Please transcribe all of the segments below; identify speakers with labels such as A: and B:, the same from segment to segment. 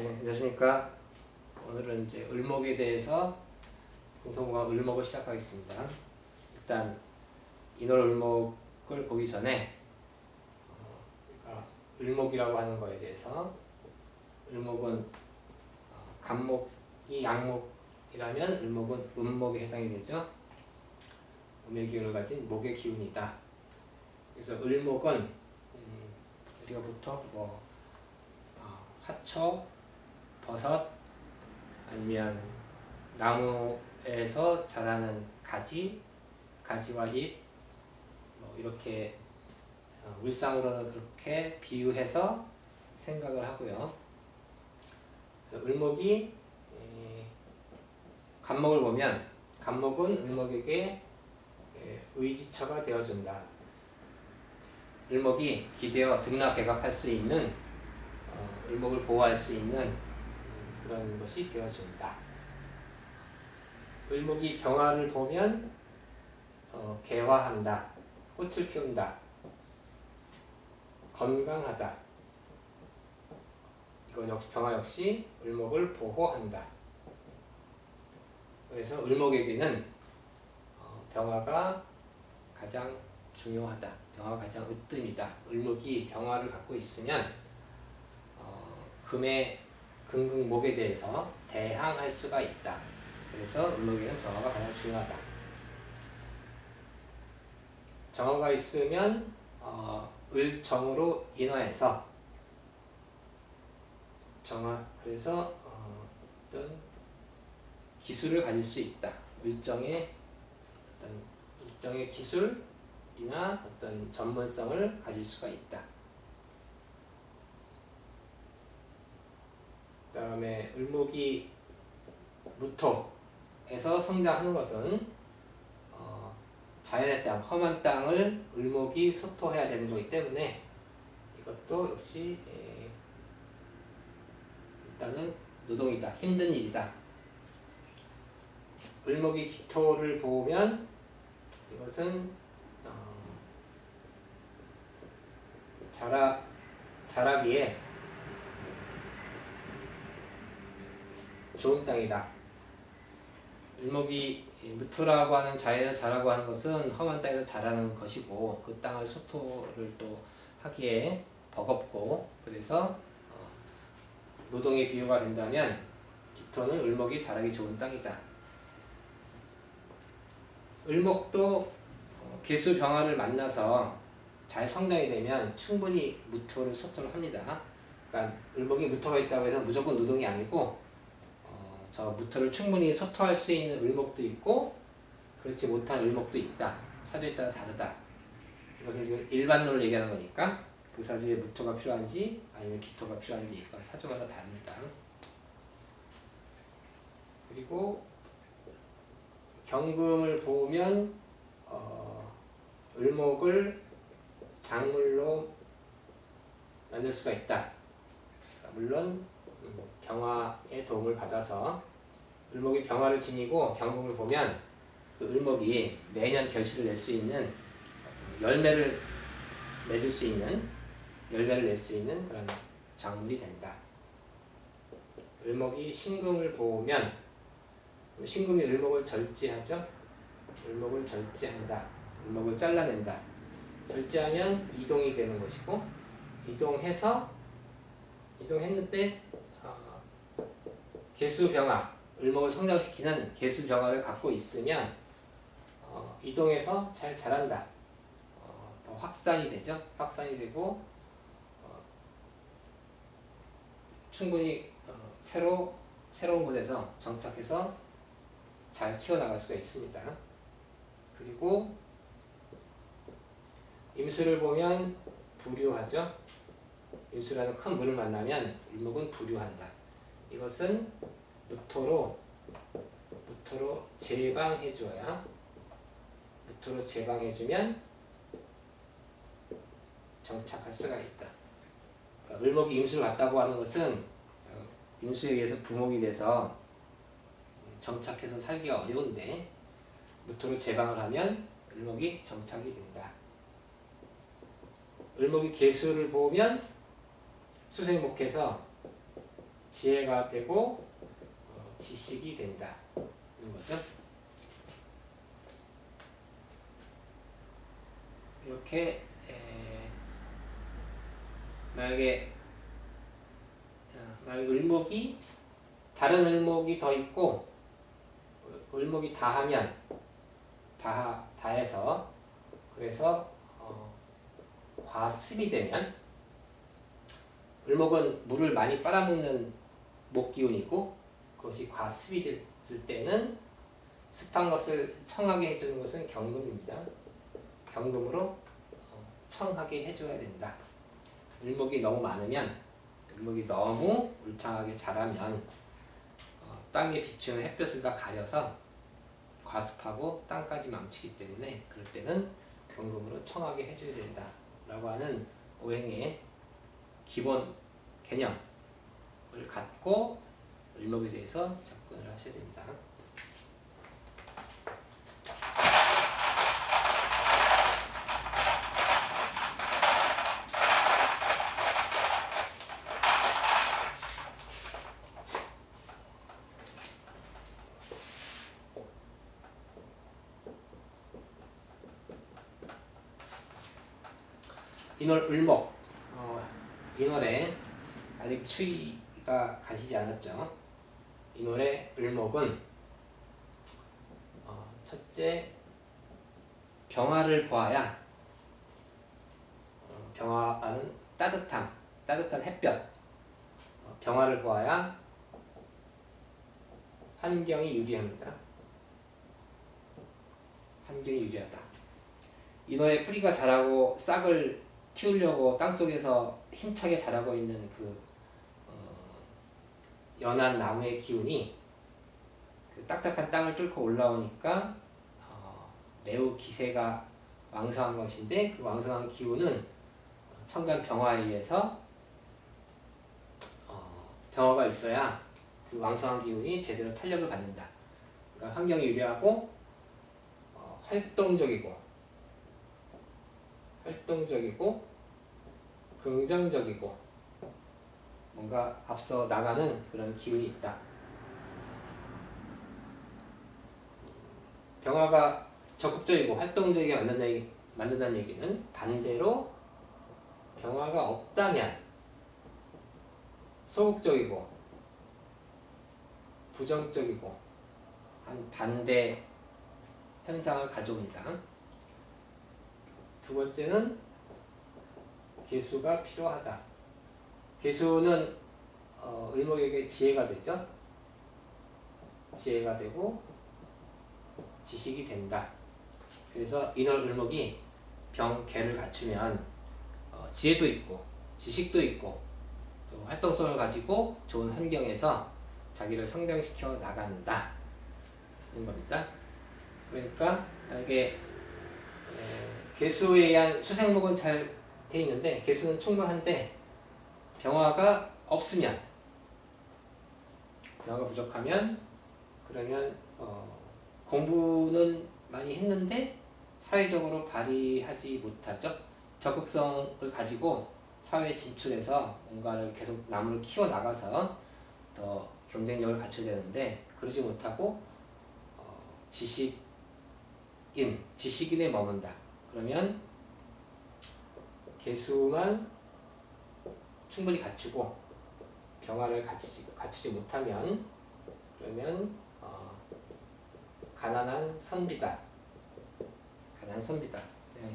A: 안녕하십니까. 오늘은 이제 을목에 대해서 공통과 을목을 시작하겠습니다. 일단 인월을목을 보기 전에 을목이라고 하는 거에 대해서, 을목은 간목이 양목이라면 을목은 음목에 해당이 되죠. 음의 기운을 가진 목의 기운이다. 그래서 을목은 우리가 보통 화초, 버섯, 아니면 나무에서 자라는 가지와 잎, 이렇게 물상으로는 그렇게 비유해서 생각을 하고요. 을목이 간목을 보면, 간목은 을목에게 의지처가 되어준다. 을목이 기대어 등락개각할 수 있는, 을목을 보호할 수 있는 그런 것이 되어준다. 을목이 병화를 보면 개화한다, 꽃을 피운다, 건강하다. 이거 역시 병화 역시 을목을 보호한다. 그래서 을목에게는 병화가 가장 중요하다. 병화가 가장 으뜸이다. 을목이 병화를 갖고 있으면 금의 금극목에 대해서 대항할 수가 있다. 그래서 을목에는 병화가 가장 중요하다. 정화가 있으면 을정으로 인화해서 그래서 어떤 기술을 가질 수 있다. 일정의 기술이나 어떤 전문성을 가질 수가 있다. 그 다음에 을목이 무토에서 성장하는 것은 자연의 땅, 험한 땅을 을목이 소토해야 되는 거기 때문에 이것도 역시 일단은 노동이다, 힘든 일이다. 을목이 기토를 보면 이것은 자라기에 좋은 땅이다. 을목이 무토라고 하는 자연에서 자라고 하는 것은 험한 땅에서 자라는 것이고, 그 땅을 소토를 또 하기에 버겁고, 그래서 노동의 비유가 된다면 기토는 을목이 자라기 좋은 땅이다. 을목도 개수병화를 만나서 잘 성장이 되면 충분히 무토를 소토를 합니다. 그러니까 을목이 무토가 있다고 해서 무조건 노동이 아니고, 저 무토를 충분히 소토할 수 있는 을목도 있고 그렇지 못한 을목도 있다. 사주에 따라 다르다. 이것은 지금 일반론을 얘기하는 거니까 그 사주에 무토가 필요한지 아니면 기토가 필요한지 이건 사주마다 다릅니다. 그리고 경금을 보면 을목을 장물로 만들 수가 있다. 물론 병화의 도움을 받아서 을목이 병화를 지니고 경금을 보면 그 을목이 매년 결실을 낼 수 있는 열매를 낼 수 있는 그런 작물이 된다. 을목이 신금을 보면 신금이 을목을 절제하죠. 을목을 절제한다. 을목을 잘라낸다. 절제하면 이동이 되는 것이고, 이동했는데 개수병화, 을목을 성장시키는 개수병화를 갖고 있으면 이동해서 잘 자란다. 더 확산이 되죠. 확산이 되고 충분히 새로운 곳에서 정착해서 잘 키워나갈 수가 있습니다. 그리고 임수를 보면 부류하죠. 임수라는 큰 물을 만나면 을목은 부류한다. 이것은 무토로 제방해주면 정착할 수가 있다. 그러니까 을목이 임수를 갖다고 하는 것은 임수에 의해서 부목이 돼서 정착해서 살기가 어려운데 무토로 제방을 하면 을목이 정착이 된다. 을목이 개수를 보면 수생목해서 지혜가 되고 지식이 된다. 이런 거죠. 이렇게 만약에 을목이 다른 을목이 더 있고 을목이 다하면 다해서 그래서 과습이 되면 을목은 물을 많이 빨아먹는 목기운이고 그것이 과습이 됐을 때는 습한 것을 청하게 해주는 것은 경금입니다. 경금으로 청하게 해줘야 된다. 을목이 너무 많으면 을목이 너무 울창하게 자라면 땅에 비추는 햇볕을 다 가려서 과습하고 땅까지 망치기 때문에 그럴 때는 경금으로 청하게 해줘야 된다 라고 하는 오행의 기본 개념을 갖고 을목에 대해서 접근을 하셔야 됩니다. 인월 을목 인월에 아직 추위가 가시지 않았죠. 인월의 을목은 첫째 병화를 보아야 병화는 따뜻한 햇볕 병화를 보아야 환경이 유리합니다. 환경이 유리하다. 인월에 뿌리가 자라고 싹을 틔우려고 땅속에서 힘차게 자라고 있는 그 연한 나무의 기운이 그 딱딱한 땅을 뚫고 올라오니까 매우 기세가 왕성한 것인데 그 왕성한 기운은 천간 병화에 의해서 병화가 있어야 그 왕성한 기운이 제대로 탄력을 받는다. 그러니까 환경이 유리하고 활동적이고 긍정적이고 뭔가 앞서 나가는 그런 기운이 있다. 병화가 적극적이고 활동적이게 만든다는 얘기는 반대로 병화가 없다면 소극적이고 부정적이고 한 반대 현상을 가져옵니다. 두 번째는 개수가 필요하다. 개수는 을목에게 지혜가 되죠. 지혜가 되고 지식이 된다. 그래서 인월 을목이 병개를 갖추면 지혜도 있고 지식도 있고 또 활동성을 가지고 좋은 환경에서 자기를 성장시켜 나간다. 는 겁니다. 그러니까 이게 개수에 의한 수생목은 잘 돼 있는데 개수는 충분한데 병화가 없으면 병화가 부족하면 그러면 공부는 많이 했는데 사회적으로 발휘하지 못하죠. 적극성을 가지고 사회에 진출해서 뭔가를 계속 나무를 키워나가서 더 경쟁력을 갖춰야 되는데 그러지 못하고 지식인에 머문다. 그러면 개수만 충분히 갖추고 병화를 갖추지 못하면 그러면 가난한 선비다.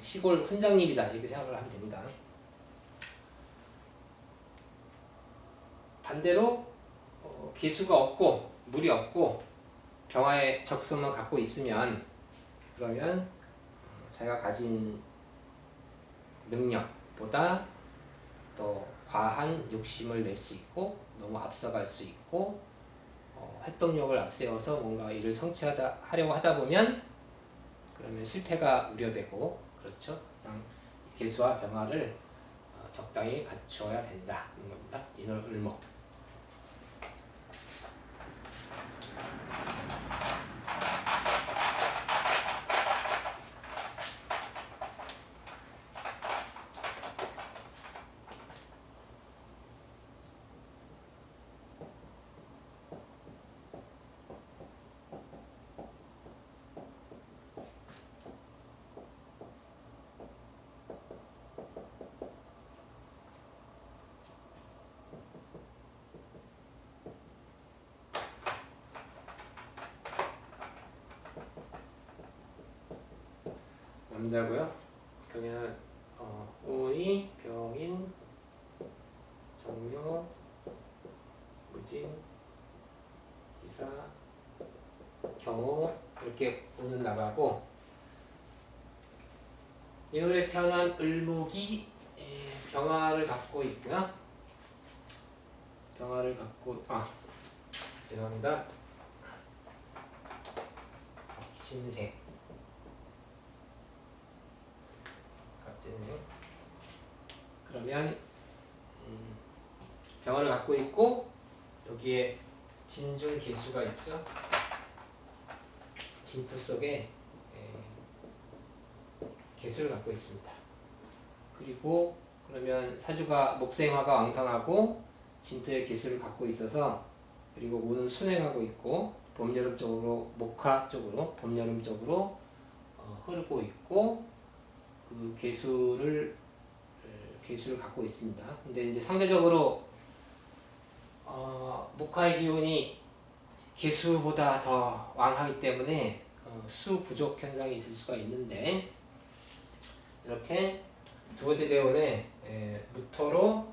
A: 시골 훈장님이다. 이렇게 생각을 하면 됩니다. 반대로 기수가 없고 물이 없고 병화의 적성만 갖고 있으면 그러면 자기가 가진 능력보다 또 과한 욕심을 낼 수 있고 너무 앞서갈 수 있고 활동력을 앞세워서 뭔가 일을 성취하려고 하다 보면 그러면 실패가 우려되고 그렇죠. 개수와 병화를 적당히 갖추어야 된다는 겁니다. 인월 을목. 음자고요. 경에는 운이, 병인, 정료, 무진, 기사, 경우 이렇게 오는 나가고 인월에 태어난 을목이 병화를 갖고 있고요. 병화를 갖고 죄송합니다. 갑진생 그러면 병화를 갖고 있고 여기에 진중 개수가 있죠. 진토 속에 개수를 갖고 있습니다. 그리고 그러면 사주가 목생화가 왕성하고 진토의 개수를 갖고 있어서 그리고 운은 순행하고 있고 봄, 여름 쪽으로 목화 쪽으로 봄, 여름 쪽으로 흐르고 있고 그 개수를 갖고 있습니다. 근데 이제 상대적으로 목화의 기운이 개수보다 더 왕하기 때문에 수 부족 현상이 있을 수가 있는데 이렇게 두 번째 대운에 무토로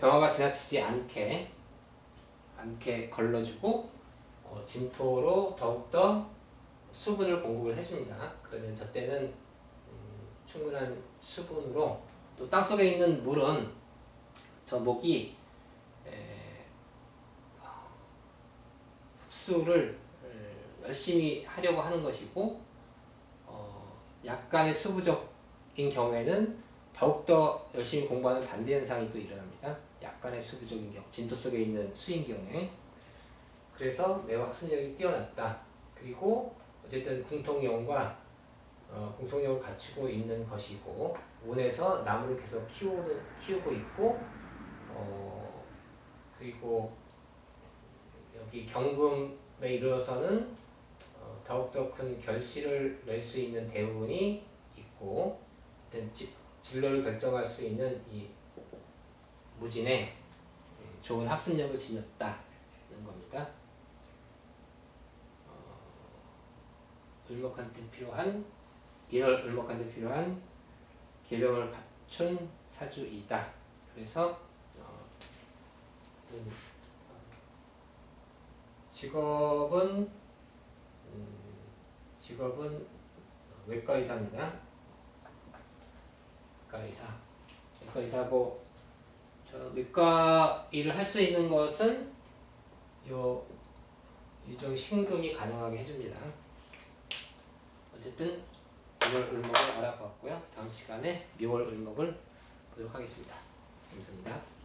A: 병화가 지나치지 않게 걸러주고 진토로 더욱더 수분을 공급을 해줍니다. 그러면 저 때는 충분한 수분으로 또 땅속에 있는 물은 저 목이 흡수를 열심히 하려고 하는 것이고 약간의 수 부족인 경우에는 더욱더 열심히 공부하는 반대 현상이 또 일어납니다. 약간의 수 부족인 경우, 진토 속에 있는 수인 경우에. 그래서 매우 학습력이 뛰어났다. 그리고 어쨌든 공통용과 공통력을 갖추고 있는 것이고 운에서 나무를 계속 키우고 있고 그리고 여기 경금에 이르러서는 더욱더 큰 결실을 낼 수 있는 대운이 있고 진로를 결정할 수 있는 이 무진에 좋은 학습력을 지녔다는 겁니다. 을목한테 필요한 1월 을목한테 필요한 계명을 갖춘 사주이다. 그래서 직업은 외과의사입니다. 외과의사고 외과 일을 할 수 있는 것은 유종 신금이 가능하게 해줍니다. 어쨌든 1월 을목을 알아보았고요. 다음 시간에 묘월 을목을 보도록 하겠습니다. 감사합니다.